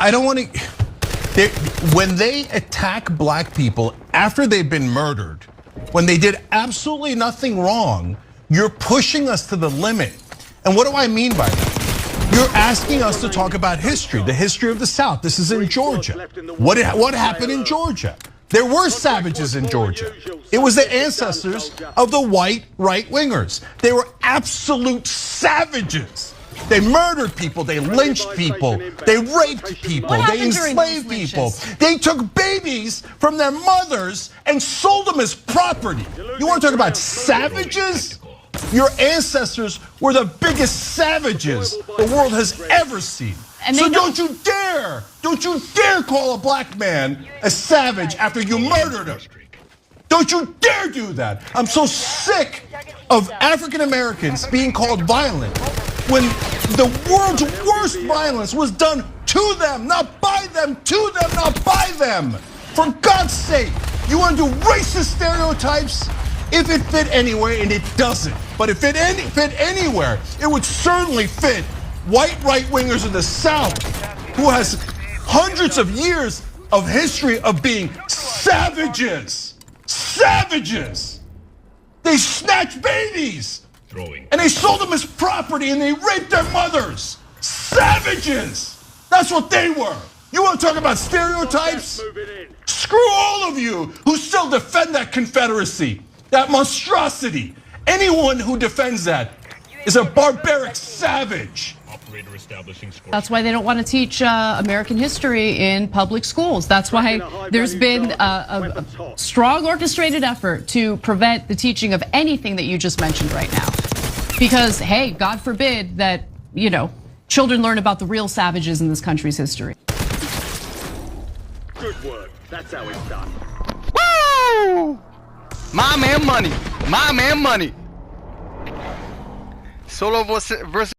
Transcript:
I don't want to. When they attack black people after they've been murdered, when they did absolutely nothing wrong, you're pushing us to the limit. And what do I mean by that? You're asking us to talk about history, the history of the South. This is in Georgia. What happened in Georgia? There were savages in Georgia. It was the ancestors of the white right-wingers. They were absolute savages. They murdered people, they lynched people, they raped people, they enslaved people. They took babies from their mothers and sold them as property. You want to talk about savages? Your ancestors were the biggest savages the world has ever seen. So don't you dare call a black man a savage after you murdered him. Don't you dare do that. I'm so sick of African Americans being called violent when the world's worst violence was done to them, not by them, to them, not by them. For God's sake, you want to do racist stereotypes? If it fit anywhere, and it doesn't, but if it fit anywhere, it would certainly fit white right-wingers in the South who has hundreds of years of history of being savages. Savages. They snatched babies and they sold them as property and they raped their mothers. Savages. That's what they were. You want to talk about stereotypes? Screw all of you who still defend that Confederacy, that monstrosity. Anyone who defends that is a barbaric savage. That's why they don't want to teach American history in public schools. That's why there's been a strong orchestrated effort to prevent the teaching of anything that you just mentioned right now. Because, hey, God forbid that, children learn about the real savages in this country's history. Good work. That's how it's done. Woo! My man money. My man money. Solo versus